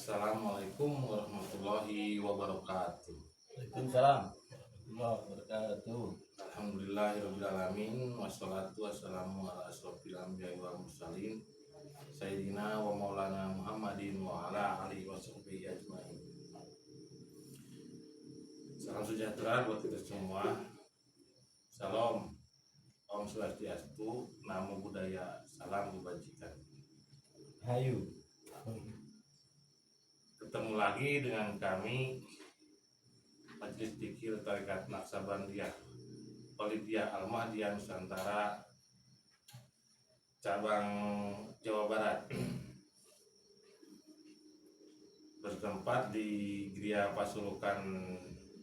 Assalamualaikum warahmatullahi wabarakatuh. Waalaikumsalam warahmatullahi wabarakatuh. Alhamdulillahirrabbilalamin. Wassalatu wassalamu ala asrofil anbiya'i wal mursalin Sayyidina wa maulana Muhammadin wa ala alihi wa sahbihi ajma'in. Salam sejahtera buat kita semua. Salam, Om Swastiastu, Namo Buddhaya, salam kebajikan. Hayu. Ketemu lagi dengan kami Majelis Dzikir Tarekat Naksabandiyah Olivia Al-Mahdiyah Nusantara cabang Jawa Barat, bertempat di Gria Pasulukan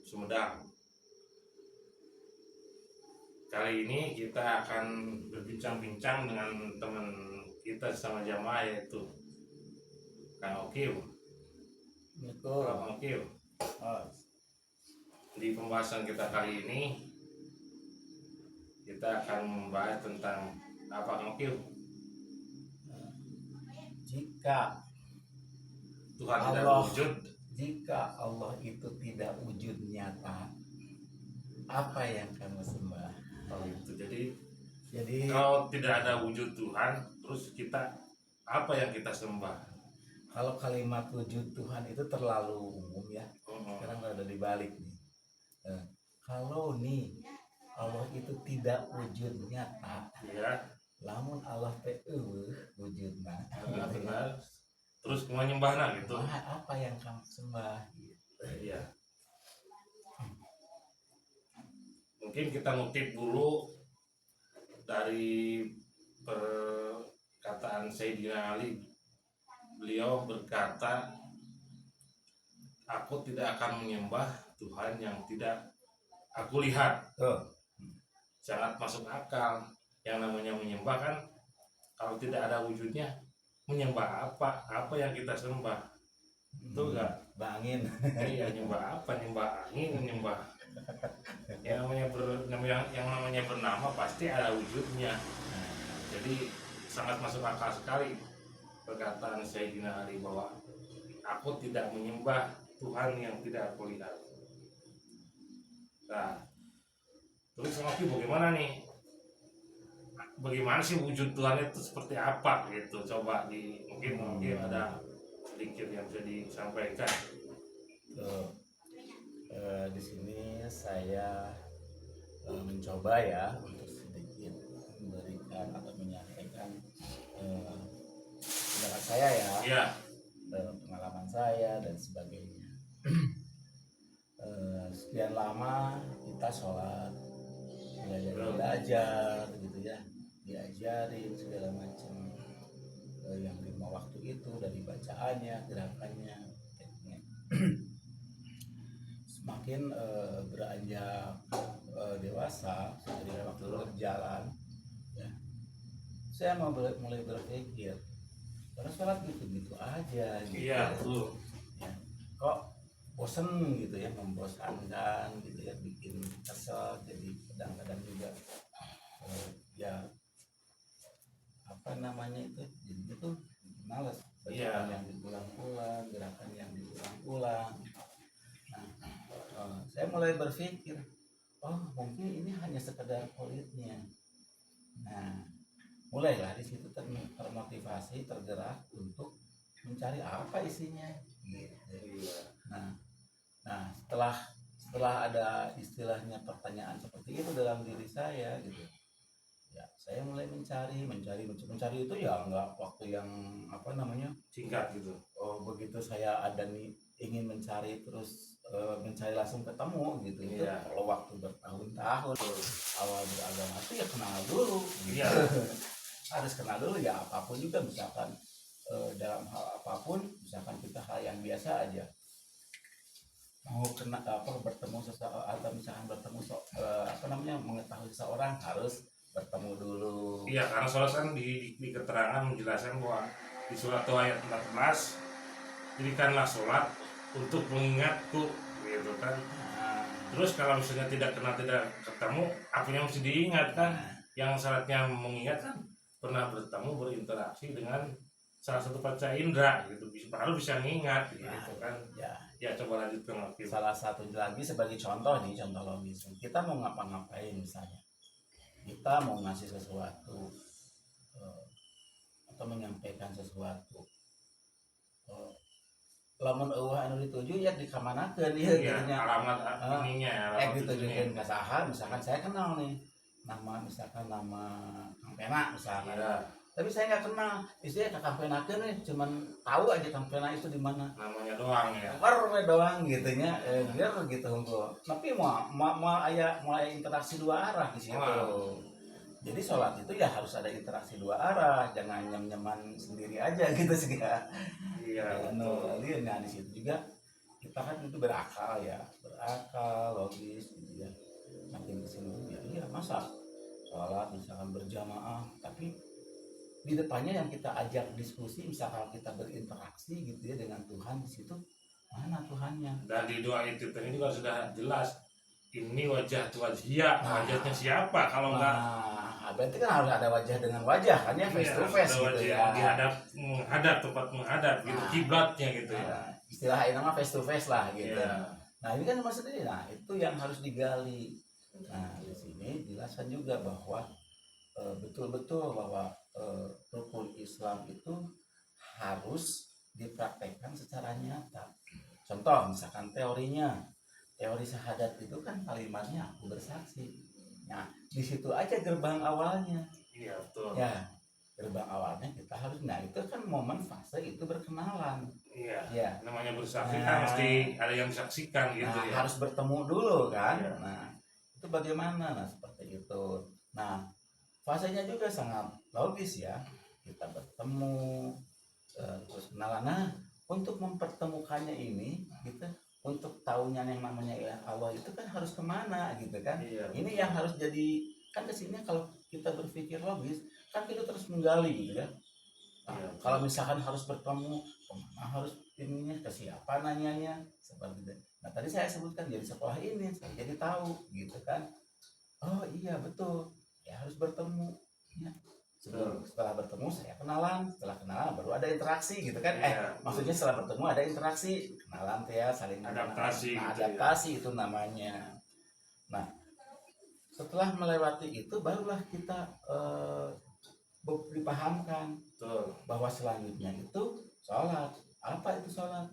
Sumedang. Kali ini kita akan berbincang-bincang dengan teman kita sama jamaah, yaitu Kang Okiw. Kang Okiw. Di pembahasan kita kali ini kita akan membahas tentang apa, Kang Okiw? Jika Tuhan Allah tidak wujud. Jika Allah itu tidak wujud nyata, apa yang kamu sembah? Oh, itu. Jadi Kalau kalau tidak ada wujud Tuhan, terus kita apa yang kita sembah? kalimat wujud Tuhan itu terlalu umum ya. Sekarang ada dibalik nih. Kalau nih Allah itu tidak wujud nyata, Ya, lamun Allah teh wujudna. benar. Terus menyembahna gitu. Apa yang kamu sembah? Iya. Mungkin kita ngutip dulu dari perkataan Sayyidina Ali. Beliau berkata, aku tidak akan menyembah Tuhan yang tidak aku lihat. Sangat masuk akal. Yang namanya menyembah kan, kalau tidak ada wujudnya, menyembah apa? Apa yang kita sembah? Betul nggak? Bangin. Iya, nyembah apa? Nyembah angin, nyembah yang namanya bernama pasti ada wujudnya. Jadi sangat masuk akal sekali perkataan Sayyidina Ali bahwa aku tidak menyembah Tuhan yang tidak aku lihat. Nah, terus Oki, bagaimana nih? Bagaimana sih wujud Tuhan itu seperti apa gitu? Coba mungkin ada sedikit yang bisa disampaikan. Di sini saya mencoba ya untuk sedikit memberikan atau menyampaikan pendapat saya ya, Iya. pengalaman saya dan sebagainya. Sekian lama kita sholat, belajar gitu ya, diajarin segala macam yang 5 waktu itu, dari bacaannya, gerakannya, tekniknya. Semakin beranjak dewasa, dari waktu berjalan ya, saya mulai berpikir, karena sholat gitu-gitu aja gitu. Iya, betul. Ya, kok bosen gitu ya, membosankan gitu ya, bikin kesel. Jadi kadang-kadang juga ya apa namanya itu, jadi itu malas, bacaan yang diulang-ulang, gerakan yang diulang-ulang. Nah, saya mulai berpikir, oh mungkin ini hanya sekedar kulitnya. Nah, mulailah di situ termotivasi, tergerak untuk mencari apa isinya gitu. Nah, setelah ada istilahnya pertanyaan seperti itu dalam diri saya gitu ya, saya mulai mencari itu ya nggak waktu yang apa namanya Singkat gitu. Oh, begitu saya ada nih ingin mencari, terus mencari langsung ketemu gitu. Iya. Itu kalau waktu bertahun-tahun awal beragama itu ya kenal dulu gitu. Iya. Harus kenal dulu ya, apapun juga, misalkan dalam hal apapun, misalkan kita hal yang biasa aja mau bertemu seseorang, atau misalkan bertemu mengetahui seseorang, harus bertemu dulu. Iya, karena sholat kan di keterangan menjelaskan bahwa di surat ayat 14, jadikanlah sholat untuk mengingatku, gitu kan. Terus kalau misalnya tidak ketemu, apanya mesti diingat kan? Yang syaratnya mengingat kan pernah bertemu, berinteraksi dengan salah satu panca indera gitu, baru bisa ngingat gitu kan. Ya, Ya coba lanjutkan lagi. salah satu lagi sebagai contoh nih, contoh logis. Kita mau ngapa-ngapain misalnya, kita mau ngasih sesuatu eh, atau menyampaikan sesuatu. Eh, Lamun eueuh anu dituju ya dikamanakeun ieu Iya, gitu nya. alamat ininya, alamat Ditujukeun itunya. ka saha, misalkan saya kenal nih. Misalkan nama Kang Pena misalkan. Iya, Tapi saya nggak kenal, istrinya ke Kang Pena nih, cuman tahu aja Kang Pena itu di mana. namanya doang ya. Baru doang gitu nya, biar gitu hungkul. Tapi mau aya interaksi dua arah di situ. Wah. Jadi sholat itu ya harus ada interaksi dua arah, jangan nyem-nyeman sendiri aja gitu sih ya. Iya, betul. Nah di situ juga kita kan itu berakal ya, berakal, logis gitu ya. Makin kesini ya, iya masa sholat misalkan berjamaah, tapi di depannya yang kita ajak diskusi, misalkan kita berinteraksi gitu ya dengan Tuhan di situ, mana Tuhannya? Dan di doa itu tadi juga sudah jelas, ini wajah wajhia, Nah. wajahnya siapa kalau enggak. Nah, berarti kan harus ada wajah dengan wajah kan ya, face to face ada gitu wajah ya. menghadap tepat menghadap gitu, Nah. kiblatnya gitu ya. Nah, istilah ini nama face to face lah gitu. Iya. Nah ini kan maksudnya, nah itu yang harus digali. Nah di sini dijelaskan juga bahwa betul-betul bahwa rukun Islam itu harus dipraktekkan secara nyata. Contoh misalkan teori syahadat itu kan kalimatnya aku bersaksi. Nah di situ aja gerbang awalnya. Iya, betul. Ya gerbang awalnya kita harus, nah itu kan momen fase itu berkenalan. Iya. Ya. Namanya bersaksi Nah. kan mesti ada yang disaksikan gitu Nah, ya. harus bertemu dulu kan. Iya. Nah, itu bagaimana? Nah, seperti itu. Nah, fasenya juga sangat logis ya. Kita bertemu, terus kenalan. Nah, untuk mempertemukannya ini, kita untuk tahunya yang namanya Allah itu kan harus kemana gitu kan. Iya. Ini yang harus jadi, kan kesini kalau kita berpikir logis, kan kita terus menggali gitu ya. Nah, Iya. kalau misalkan harus bertemu, kemana harus ininya, ke siapa nanyanya, seperti itu. Nah tadi saya sebutkan jadi sekolah ini, saya jadi tahu gitu kan. Oh iya betul, ya harus bertemu. Ya. Setelah bertemu saya kenalan, setelah kenalan baru ada interaksi gitu kan. Iya. Maksudnya setelah bertemu ada interaksi, kenalan ya, saling Adaptasi Nah, gitu ya. adaptasi itu namanya. Nah setelah melewati itu barulah kita dipahamkan Betul. bahwa selanjutnya itu sholat. Apa itu sholat?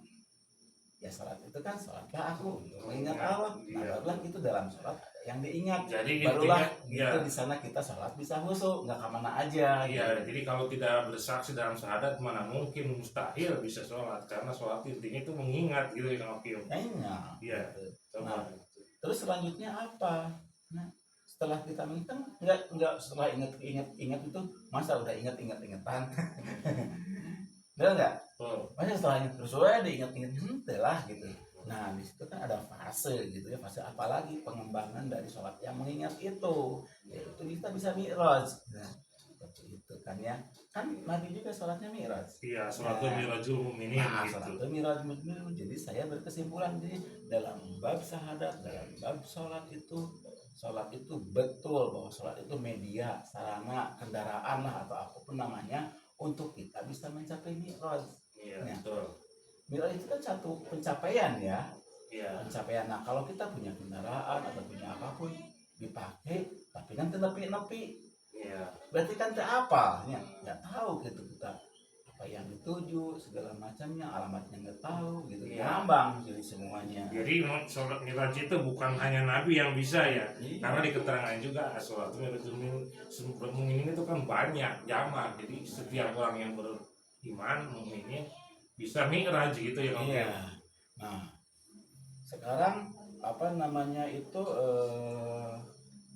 Ya sholat itu kan sholatlah aku mengingat Allah. Nah Iya. barulah itu dalam sholat yang diingat. Jadi Barulah intinya, itu di sana kita sholat bisa khusyuk, nggak kemana aja. iya, jadi kalau tidak bersaksi dalam syahadat mana mungkin, mustahil bisa sholat, karena sholat intinya itu mengingat gitu ya Kang Opio. Kayaknya. Iya. Coba. Terus selanjutnya apa? Nah, setelah kita mengingat, nggak setelah ingat itu, masa udah ingatan udah nggak? Masa setelah ingat terus diingat-ingat lah gitu. Nah di situ kan ada fase gitu ya, fase apalagi pengembangan dari sholat yang mengingat itu, yaitu kita bisa mi'raj. Nah seperti itu kan ya, kan Nabi juga sholatnya mi'raj. Iya, sholatul mirajul mu'minin Nah, gitu. sholatul mi'raj mu'minin. Jadi saya berkesimpulan di dalam bab syahadat, dalam bab sholat itu betul bahwa sholat itu media, sarana, kendaraan lah atau apapun namanya untuk kita bisa mencapai mi'raj. Iya, Ya. betul. Mi'raj itu kan satu pencapaian ya, Iya. pencapaian. Nah kalau kita punya kendaraan atau punya apapun dipakai, tapi kan nepi, Iya. berarti kan apa? Ya, nggak tahu gitu kita apa yang dituju, segala macamnya, alamatnya nggak tahu gitu. Iya. Ngambang jadi semuanya. Jadi sholat miraj itu bukan hanya Nabi yang bisa ya, Iya. karena di keterangan juga sholatul mirajul mu'minin itu kan banyak jamak. Jadi setiap orang yang beriman mukminin bisa mi'raj gitu ya Kang. Iya. Nah, sekarang apa namanya itu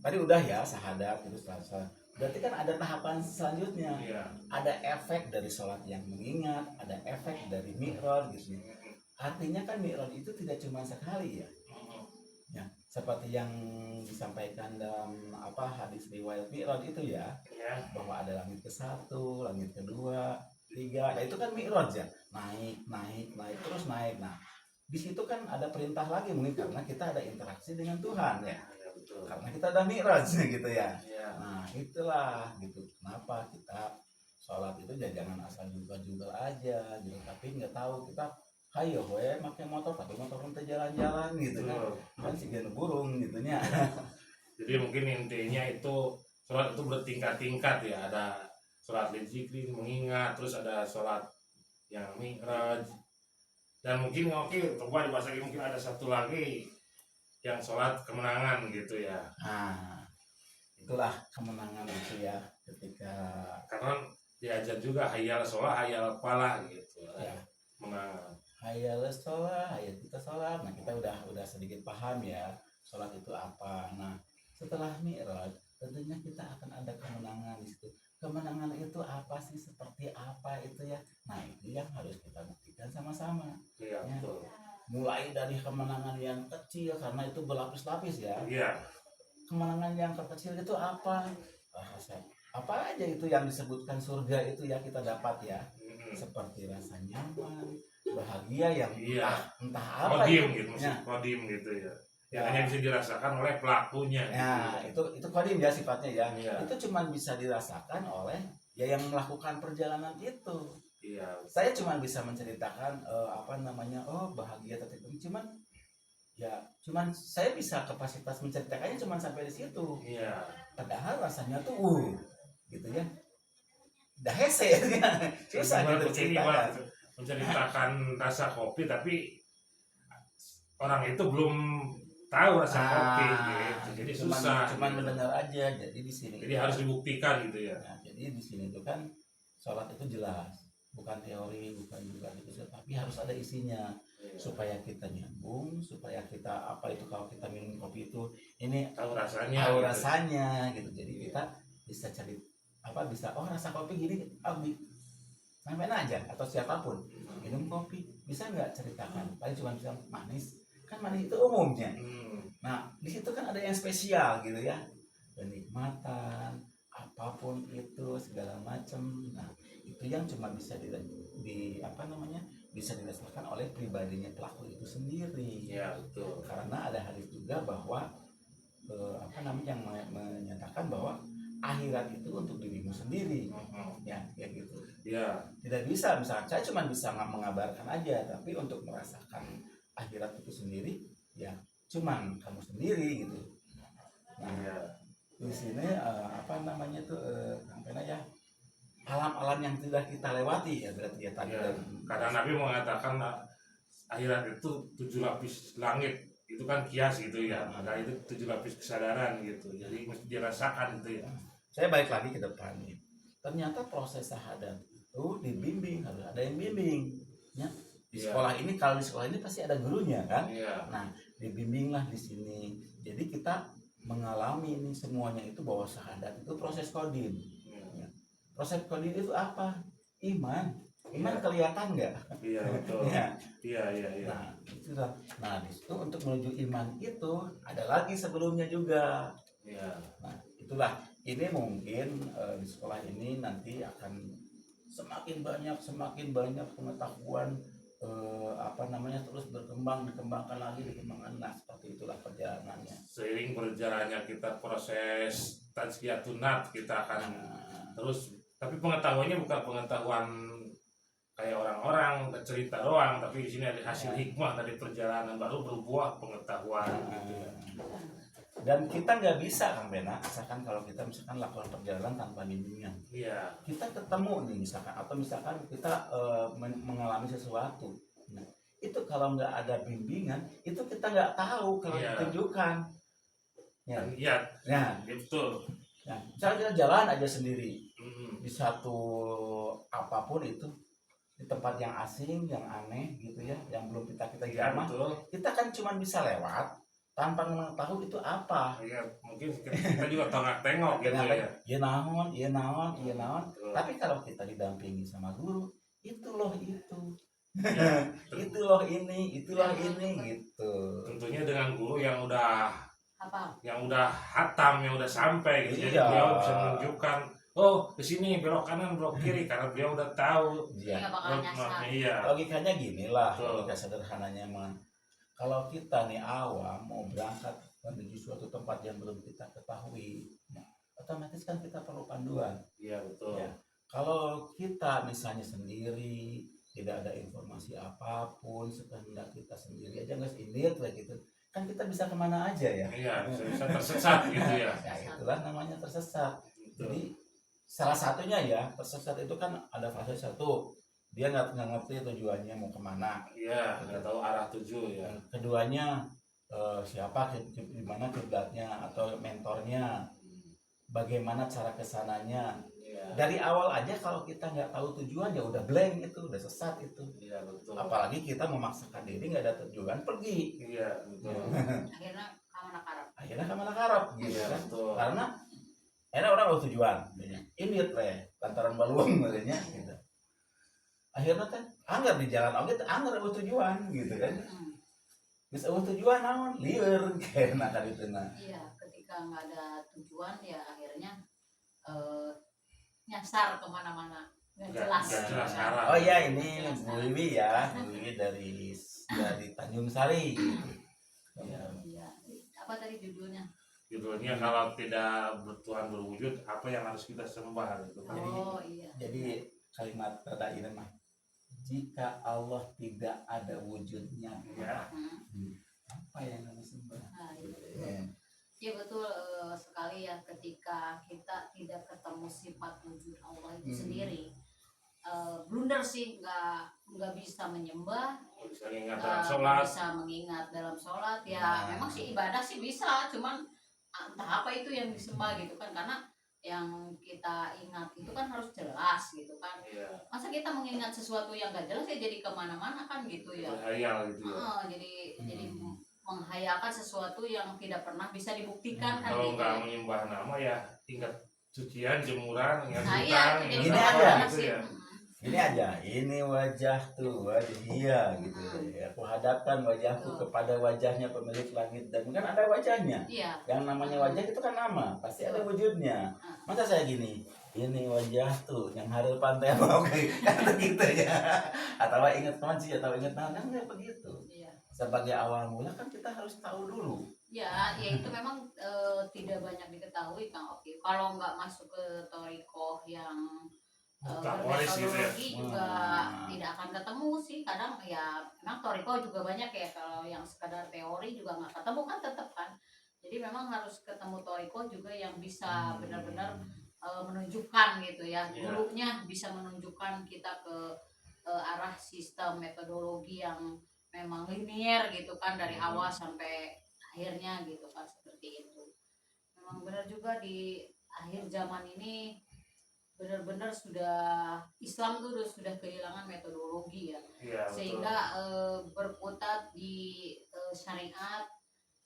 tadi udah ya syahadat itu selesai. Berarti kan ada tahapan selanjutnya. Iya. Ada efek dari sholat yang mengingat, ada efek dari mi'raj gitu. Artinya kan mi'raj itu tidak cuma sekali ya. Ya, seperti yang disampaikan dalam hadis riwayat mi'raj itu ya, Iya. bahwa ada langit ke-1, langit kedua, 3. Nah, itu kan mi'raj ya. Naik terus naik. Nah, di situ kan ada perintah lagi mungkin karena kita ada interaksi dengan Tuhan ya. Iya, betul. Karena kita ada mi'raj gitu ya. Iya. Nah, itulah gitu. Kenapa kita sholat itu ya jangan asal juga aja gitu, tapi nggak tahu kita hayo we pakai motor tapi motor untuk jalan-jalan gitu kan, kan si burung gitunya. Jadi mungkin intinya itu sholat itu bertingkat-tingkat ya, ada sholat zikir mengingat, terus ada sholat yang mi'raj, dan mungkin oke coba dibahas lagi, mungkin ada satu lagi yang sholat kemenangan gitu ya. Nah itulah kemenangan itu ya, ketika Karena diajar juga hayal sholat hayal falah gitu ya menangan. hayal sholat, hayal kita sholat. Nah kita udah sedikit paham ya sholat itu apa. Nah setelah mi'raj tentunya kita akan ada kemenangan di situ. Kemenangan itu apa sih, seperti apa itu ya. Nah itu yang harus kita buktikan sama-sama. Iya Ya. betul. Mulai dari kemenangan yang kecil karena itu berlapis-lapis ya. Iya. Kemenangan yang terkecil itu apa? Apa aja itu yang disebutkan surga itu ya kita dapat ya. Seperti rasa nyaman, bahagia yang Iya. entah apa Kodim itu. gitu, maksud Ya. kodim gitu ya. Yang Ya. hanya bisa dirasakan oleh pelakunya. Ya, gitu. itu kodim ya sifatnya ya. Iya. Itu cuma bisa dirasakan oleh ya yang melakukan perjalanan itu. Iya. Saya cuma bisa menceritakan bahagia tertentu, cuman saya bisa kapasitas menceritakannya cuma sampai di situ. Iya. Padahal rasanya tuh gitu ya. Dah hese ya. Susah Gimana gitu ini, ceritakan. Pak, menceritakan rasa kopi tapi orang itu belum tahu rasa kopi gitu. Jadi susah. Cuman gitu. mendengar aja. Jadi di sini. Jadi harus dibuktikan gitu ya. Nah, jadi di sini itu kan sholat itu jelas, bukan teori, bukan juga gitu, tapi harus ada isinya supaya kita nyambung, supaya kita apa itu kalau kita minum kopi itu ini Tahu rasanya. tahu gitu. rasanya gitu. Jadi kita bisa cari bisa rasa kopi gini, sampean aja atau siapapun minum kopi bisa nggak ceritakan, paling cuma bisa manis, kan manis itu umumnya. Nah di situ kan ada yang spesial gitu ya, kenikmatan apapun itu segala macam. Nah itu yang cuma bisa bisa dirasakan oleh pribadinya pelaku itu sendiri. Iya betul. Karena ada hadis juga bahwa yang menyatakan bahwa akhirat itu untuk dirimu sendiri. Ya kayak gitu. Iya. Tidak bisa, misalnya saya cuma bisa mengabarkan aja, tapi untuk merasakan akhirat itu sendiri ya cuman kamu sendiri gitu. Nah Iya. di sini alam-alam yang tidak kita lewati ya berarti ya tadi. Ya, karena Nabi mengatakan akhirat itu 7 lapis langit, itu kan kias gitu ya. Maka itu 7 lapis kesadaran gitu. Jadi mesti dirasakan gitu ya. Saya balik lagi ke depan nih. Ternyata proses syahadat itu dibimbing, harus ada yang bimbing. Ya. Di sekolah ini, kalau di sekolah ini pasti ada gurunya kan. Iya. Nah, dibimbinglah di sini. Jadi kita mengalami ini semuanya itu bahwa syahadat itu proses kodim. Ya. Proses kodim itu apa? Iman. Iman kelihatan nggak? Iya betul. Ya. Iya. Nah, itulah. Nah, di situ untuk menuju iman itu ada lagi sebelumnya juga. Iya. Nah, itulah. Ini mungkin di sekolah ini nanti akan semakin banyak pengetahuan terus dikembangkan lagi. Nah, seperti itulah perjalanannya. Seiring berjalannya kita proses tazkiyatun nafs, kita akan terus, tapi pengetahuannya bukan pengetahuan kayak orang-orang cerita doang, tapi di sini ada hasil hikmah dari perjalanan baru berbuah pengetahuan gitu ya. Dan kita nggak bisa Kang Bena, misalkan kalau kita lakukan perjalanan tanpa bimbingan. Iya. Kita ketemu nih misalkan kita mengalami sesuatu. Nah, itu kalau nggak ada bimbingan, itu kita nggak tahu kalau ditunjukkan. Ya. Iya. Nah, Betul. Nah, misalnya kita jalan aja sendiri di satu apapun itu, di tempat yang asing, yang aneh gitu ya, yang belum kita jamah, kita kan cuma bisa lewat tanpa mengetahui itu apa. Iya, mungkin kita juga tengok gitu ya. Iya naon. Tapi kalau kita didampingi sama guru, itu loh itu. Ya, itulah ini gitu. Tentunya dengan guru yang udah hatam, yang udah sampai gitu. Jadi beliau bisa menunjukkan, oh ke sini belok kanan, belok kiri, karena beliau udah tahu. Iya. Logikanya gini lah, logika sederhananya mah. Kalau kita nih awam mau berangkat menuju suatu tempat yang belum kita ketahui, otomatis kan kita perlu panduan. Iya betul. Ya. Kalau kita misalnya sendiri, tidak ada informasi apapun, sekehendak kita sendiri aja nggak sendiri kayak gitu, kan kita bisa kemana aja ya. Iya, bisa tersesat gitu ya. Ya itulah namanya tersesat. Betul. Jadi salah satunya ya, tersesat itu kan ada fase satu, dia nggak ngerti tujuannya mau kemana. Iya, nggak tahu arah tuju ya. Dan keduanya siapa di mana kiblatnya atau mentornya, bagaimana cara kesananya. Iya, Dari awal aja kalau kita nggak tahu tujuan ya udah blank, itu udah sesat itu. iya betul. Apalagi kita memaksakan diri nggak ada tujuan pergi, Iya betul. Akhirnya kamana karap. akhirnya kemana karap gitu Iya kan. betul. Karena enak orang mau tujuan ini teh lantaran baluang malahnya gitu. Akhirnya kan anggar di jalan oke anggar ada tujuan gitu kan. Bisa tujuan naon lieur kena kan itu nah. Iya, ketika nggak ada tujuan ya akhirnya nyasar kemana-mana, nggak jelas. Nggak jelas arah. Oh iya, ini Bu Wiwi ya, Bu Wiwi dari Tanjung Sari. Ya. Iya. Apa tadi judulnya? Judulnya kalau tidak Tuhan berwujud, apa yang harus kita sembah gitu kan. Oh iya. Jadi kalimat pada ini mah, jika Allah tidak ada wujudnya, Ya. apa yang harus sembah? Nah, iya. Ya. Iya betul sekali ya, ketika kita tidak ketemu sifat wujud Allah itu sendiri, blunder sih, nggak bisa menyembah, Bisa ingat dalam sholat. bisa mengingat dalam sholat ya. Memang sih ibadah sih bisa, cuman entah apa itu yang disembah gitu kan, karena yang kita ingat itu kan harus jelas gitu kan. Iya. Masa kita mengingat sesuatu yang gak jelas ya jadi kemana-mana kan gitu ya. Berhayal gitu ya. Jadi menghayalkan sesuatu yang tidak pernah bisa dibuktikan kan Kalau gitu. nggak menyembah nama ya ingat cucian, jemuran, ingat Nah iya, hutang, jadi ingat Ini apa aja. gitu ya. Ini aja, ini wajah tuh, wajah dia gitu. Aku hadapkan wajahku kepada wajahnya pemilik langit dan kan ada wajahnya. Iya. Yang namanya wajah itu kan nama, pasti ada wujudnya. Masa saya gini, ini wajah tuh yang hari pantai mau kayak gitu ya. Atau ingat kunci atau ingat nama kan nggak begitu. Iya. Sebagai awal mula kan kita harus tahu dulu. Ya itu memang tidak banyak diketahui Kang Oki. Kalau nggak masuk ke torikoh yang Tapolis gitu ya. bermetodologi juga tidak akan ketemu sih. Kadang ya memang toriko juga banyak ya, kalau yang sekadar teori juga nggak ketemu kan tetap kan. Jadi memang harus ketemu toriko juga yang bisa benar-benar menunjukkan gitu ya, Iya. gurunya bisa menunjukkan kita ke arah sistem metodologi yang memang linier gitu kan, dari awal sampai akhirnya gitu kan, seperti itu. Memang benar juga di akhir zaman ini benar-benar sudah Islam tuh sudah kehilangan metodologi ya, Iya betul. sehingga berkutat di syariat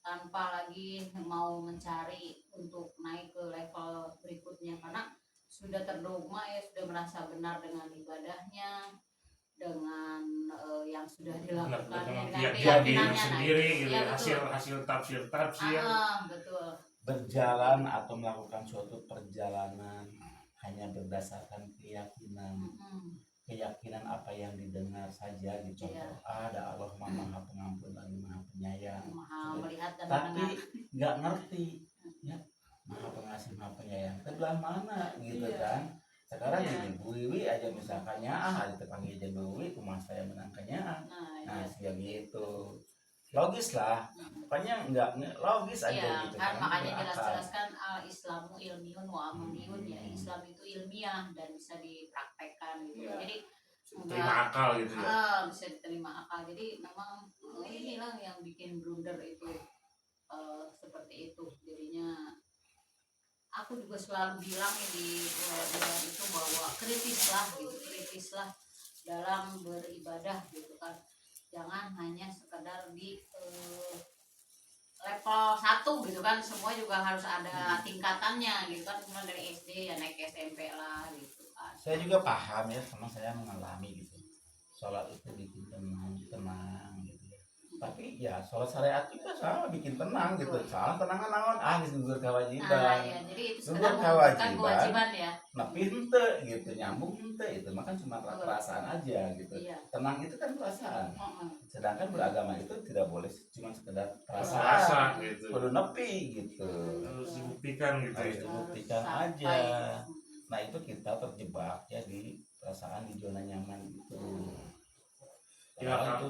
tanpa lagi mau mencari untuk naik ke level berikutnya, karena sudah terdogma ya, sudah merasa benar dengan ibadahnya, dengan yang sudah dilakukan, Dengan dengan keyakinan keyakinannya. sendiri gitu Ya, ya, betul. hasil tafsir. Betul. Berjalan atau melakukan suatu perjalanan hanya berdasarkan keyakinan. Keyakinan apa yang didengar saja gitu. Iya. Ada Allah maha pengampun lagi maha penyayang. Maha melihat dan Tapi mendengar. nggak ngerti ya, maha pengasih maha penyayang sebelah mana gitu Iya. kan. Sekarang Iya. gini Bu Wiwi aja misalkannya ada tepanggil aja Bu Wiwi kumah saya menangkannya. Nah Iya. sih gitu logis lah, pokoknya nggak logis aja Iya, gitu kan makanya berakal. jelas-jelaskan al Islamu ilmiun wa amaliyun ya. Islam itu ilmiah dan bisa dipraktekkan gitu. Iya. Jadi Terima akal gitu ya. bisa diterima akal. Jadi memang inilah yang bikin blunder itu seperti itu. Jadinya aku juga selalu bilang di bulan itu bahwa kritislah dalam beribadah gitu kan. Jangan hanya sekedar di level 1 gitu kan, semua juga harus ada tingkatannya gitu kan, cuma dari SD ya naik SMP lah gitu kan. Saya juga paham ya, karena saya mengalami gitu. Sholat itu bikin tenang gitu ya. Tapi ya sholat syariat juga sama bikin tenang gitu. Soalnya tenangan naon gugur kewajiban. Ya, jadi itu Gugur sekedar kewajiban ya. Tapi ente gitu nyambung ente itu makan cuma perasaan aja gitu. Iya. Tenang itu kan perasaan. Sedangkan beragama itu tidak boleh cuma sekedar Rasa perasaan. gitu. Kudu nepi gitu. Harus dibuktikan gitu Harus ya. dibuktikan Sampai. aja. Nah itu kita terjebak ya di perasaan di zona nyaman itu. Ya, Padahal Kak. itu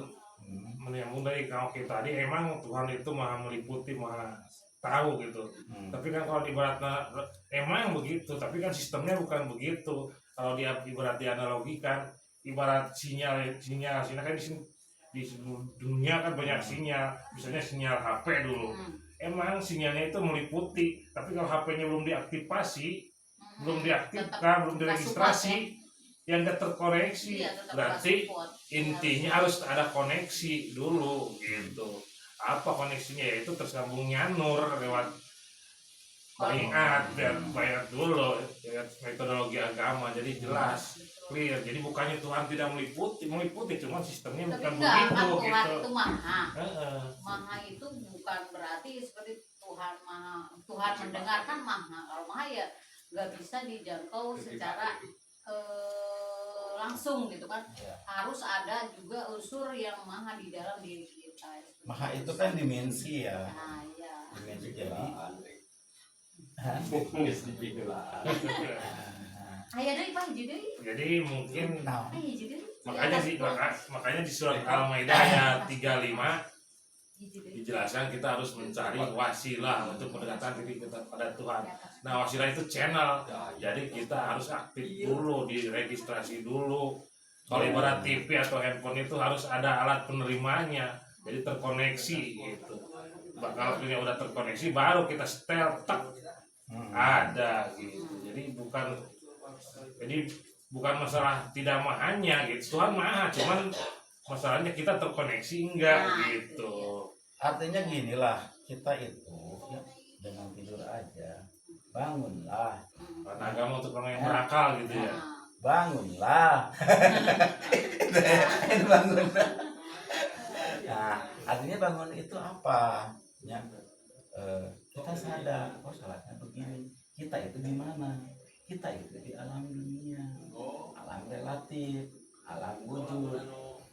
Menyambung dari kalau kita tadi, emang Tuhan itu maha meliputi, maha tahu gitu. Tapi kan kalau ibaratnya emang begitu, tapi kan sistemnya bukan begitu. Kalau dia ibarat dianalogikan, ibarat sinyal kan di dunia kan banyak sinyal, misalnya sinyal HP dulu. Emang sinyalnya itu meliputi, tapi kalau HP-nya belum diaktifasi, belum diaktifkan, belum diregistrasi, yang gak terkoneksi, Iya, tetap berarti support. intinya harus ada koneksi dulu gitu. Apa koneksinya? Yaitu tersambung nyanur lewat bayat, dan bayat dulu ya, metodologi agama, jadi jelas clear. Jadi bukannya Tuhan tidak meliputi cuma sistemnya Tapi bukan enggak, begitu kan Tuhan gitu. itu maha. Heeh. Maha itu bukan berarti seperti Tuhan maha. Tuhan mendengarkan maha. Kalau maha ya nggak bisa dijangkau secara langsung gitu kan. ya. Harus ada juga unsur yang maha di dalam diri kita. Maha itu kan dimensi ya. Nah, ya. Dimensi jadi. Ayah dari Pak Hiji dari. Jadi mungkin Nah, Hiji dari. makanya di surat Al-Maidah ayat 35 Hiji dari. dijelaskan kita harus mencari wasilah untuk mendekatkan diri kita pada Tuhan. Nah, wasilah itu channel. Jadi kita harus aktif dulu, diregistrasi dulu. Kalau ibarat TV atau handphone itu harus ada alat penerimanya, jadi terkoneksi gitu. Kalau punya udah terkoneksi, baru kita setel, tak ada gitu. Jadi bukan masalah tidak mahanya gitu. Tuhan maha, cuman masalahnya kita terkoneksi enggak gitu. artinya gini lah, kita itu ya, dengan tidur aja bangunlah, Karena agama untuk orang yang berakal gitu ya. bangunlah. Bangunlah. Nah, artinya bangun itu apa? Ya, kita sadar, oh salatnya begini. Kita itu di mana? Kita itu di alam dunia, alam relatif, alam wujud.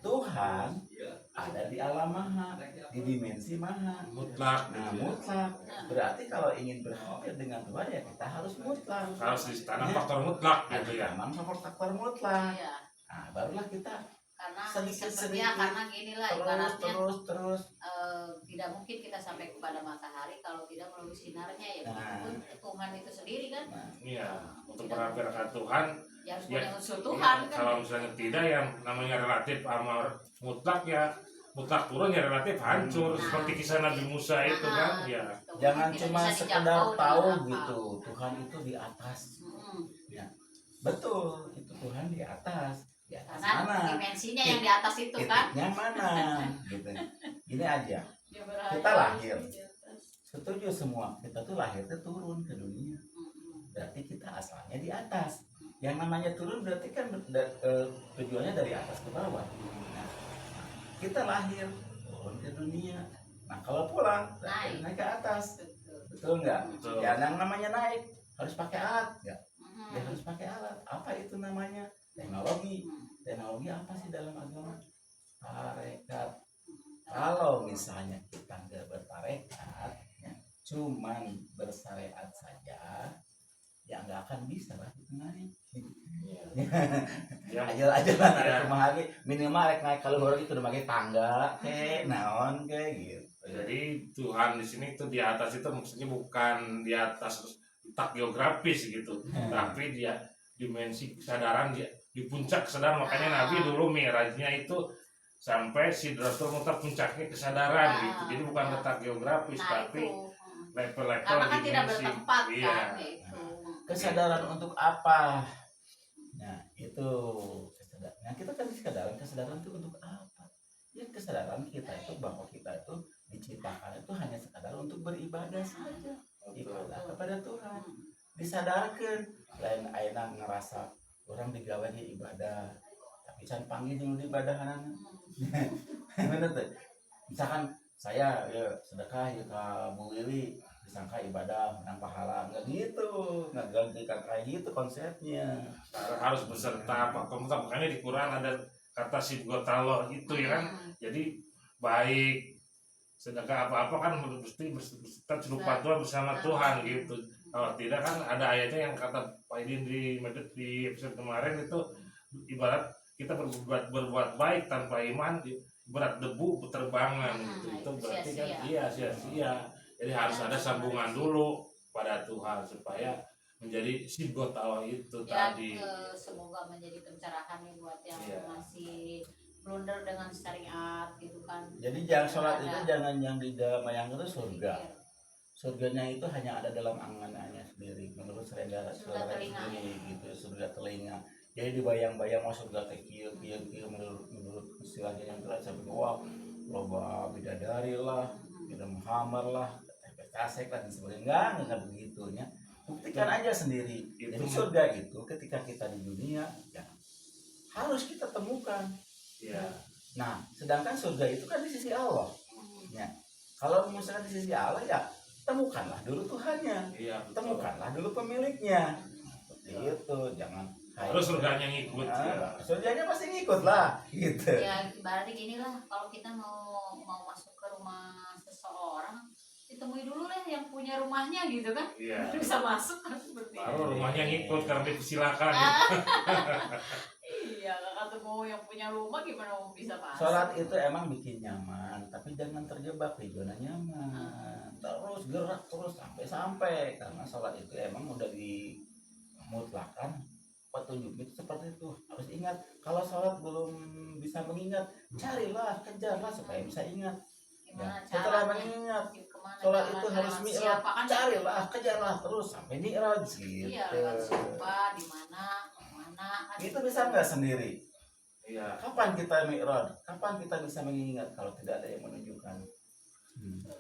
Tuhan ada di alam maha, di dimensi maha. Mutlak Nah, gitu ya. mutlak. Berarti kalau ingin berhadir dengan Tuhan ya kita harus mutlak. Harus ditanam faktor mutlak gitu ya. Memang faktor mutlak. Iya. Nah, barulah kita Karena sedikit-sedikit, sepertinya karena gini lah ibaratnya terus. tidak mungkin kita sampai kepada matahari kalau tidak melalui sinarnya ya. Nah. Pun Tuhan itu sendiri kan. Nah, Iya, untuk merapikan Tuhan. Ya harus Ya, punya unsur Tuhan kan. kalau misalnya tidak, yang namanya relatif sama mutlak ya, mutlak turun ya relatif hancur. Nah. Seperti kisah Nabi Musa itu kan, ya. Tuhan jangan tidak cuma bisa sekedar dijangkau tahu dengan akal. gitu. Tuhan itu di atas. Mm-mm. Betul, itu Tuhan di atas. Di atas Karena mana? dimensinya yang di atas itu kan. Titiknya mana? Gitu. Gini aja. Dia berada Kita lahir. di atas. Setuju semua. Kita tuh lahirnya turun ke dunia. Mm-mm. Berarti kita asalnya di atas. Yang namanya turun berarti kan tujuannya dari atas ke bawah. Nah, kita lahir turun ke dunia. Nah kalau pulang berarti naik ke atas. Betul. Betul nggak? Betul. Ya yang namanya naik harus pakai alat nggak? Mm-mm. Ya harus pakai alat. Apa itu namanya? Teknologi. Mm. Teknologi apa sih dalam agama? Tarekat. Kalau misalnya kita nggak bertarekat, ya, cuman bersyariat saja, ya nggak akan bisa lah dikenali. Ya, Aja lah Ya. narik rumah lagi, minimal rek naik kalau lagi kudu make tangga, naon gitu. jadi Tuhan di sini tuh di atas itu maksudnya bukan di atas letak geografis gitu, tapi dia dimensi kesadaran, dia di puncak kesadaran. Makanya Nabi dulu Mi'rajnya itu sampai Sidratul Muntaha, puncaknya kesadaran gitu. Jadi bukan letak geografis, Nah tapi itu. level-level Karena kan tidak dimensi. bertempat Iya. kan itu. Kesadaran untuk apa? Nah itu kesadaran. Nah kita kan kesadaran itu untuk apa? Ya kesadaran kita itu bahwa kita itu diciptakan itu hanya sekadar untuk beribadah saja, ibadah kepada Tuhan. Disadarkan lain ayeuna ngerasa orang digawanya ibadah tapi can panggil jeung ibadahan. Bener tuh. Misalkan saya ya sedekah ya ke Bu Lili disangka ibadah menang pahala, nggak gitu, nggak gantikan kayak gitu konsepnya. Harus beserta apa komentar. Makanya di Quran ada kata sibgotaloh itu ya kan. Jadi baik sedekah apa-apa kan mesti beserta celupa Tuhan bersama Tuhan gitu. Kalau tidak kan ada ayatnya yang kata Pak Idin di episode kemarin itu ibarat kita berbuat baik tanpa iman ibarat debu berterbangan gitu. Itu berarti kan iya sia-sia. Jadi harus ada sambungan dulu pada Tuhan supaya menjadi sigot Allah itu Ya, tadi. semoga menjadi pencerahan nih buat yang Iya. masih blunder dengan syariat gitu kan. Jadi jangan sholat itu jangan yang di dalam yang itu surga. Surganya itu hanya ada dalam angan-angannya sendiri, menurut saudara sendiri gitu, surga telinga. Jadi dibayang-bayang mau surga tekieu menurut istilahnya yang telah sampai wah loba bidadari lah, bida Muhammad lah, kasek lah dan sebagainya, enggak begitunya. Buktikan aja sendiri. Jadi surga itu ketika kita di dunia ya harus kita temukan. Iya. Nah, sedangkan surga itu kan di sisi Allah. Ya. Kalau misalkan di sisi Allah ya temukanlah dulu Tuhannya, Iya, temukanlah dulu pemiliknya. Seperti itu, jangan terus surganya ngikut ya. surganya pasti ngikut lah, gitu. Ya ibaratnya gini lah, kalau kita mau masuk ke rumah seseorang, ditemui dulu lah yang punya rumahnya gitu kan, Iya. bisa masuk kan seperti itu. Baru rumahnya ngikut karena dipersilakan. Iya, nggak ketemu yang punya rumah gimana mau bisa masuk? Sholat itu emang bikin nyaman, tapi jangan terjebak di zona nyaman. Terus gerak terus sampai karena sholat itu emang udah dimutlakan petunjuk itu seperti itu. Harus ingat, kalau sholat belum bisa mengingat, carilah, kejarlah supaya bisa ingat. Gimana Setelah caranya? mengingat, Kemana sholat jalan, itu harus lewat mi'raj, siapa kan? carilah, kejarlah terus sampai mi'raj gitu. Iya, lewat siapa, di mana, kemana kan? Itu bisa nggak sendiri? Iya. Kapan kita mi'raj? Kapan kita bisa mengingat kalau tidak ada yang menunjukkan?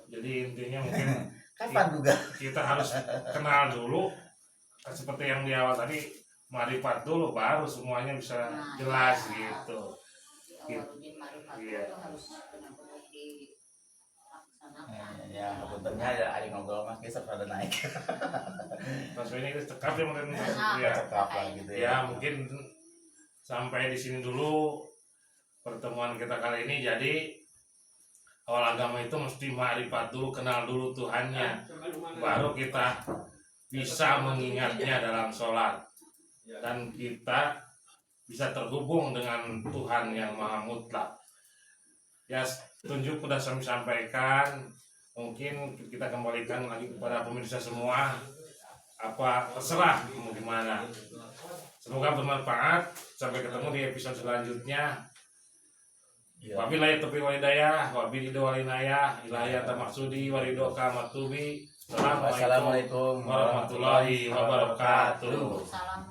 Jadi intinya mungkin Kapan juga? kita harus kenal dulu seperti yang di awal tadi, marifat dulu baru semuanya bisa Nah, jelas iya. gitu. Di awal ujian marifat Iya. itu harus benar-benar dilaksanakan. Ya, kebetulannya ada ngobrol mas kisah pada naik. Pas ini kita cekap ya mungkin Nah, ya. Cekap lah gitu Ya ya. mungkin sampai di sini dulu pertemuan kita kali ini. Jadi awal agama itu mesti marifat dulu, kenal dulu Tuhannya, baru kita bisa mengingatnya dalam sholat dan kita bisa terhubung dengan Tuhan yang Maha Mutlak. Ya, tunjuk sudah kami sampaikan, mungkin kita kembalikan lagi kepada pemirsa semua, apa terserah mau gimana. Semoga bermanfaat. Sampai ketemu di episode selanjutnya. Ya. Wabillahi taufiq wal hidayah, wabillahi walinayah, ilahiyat maksudi warido kamatubi. Assalamualaikum Wassalamualaikum warahmatullahi wabarakatuh. Salam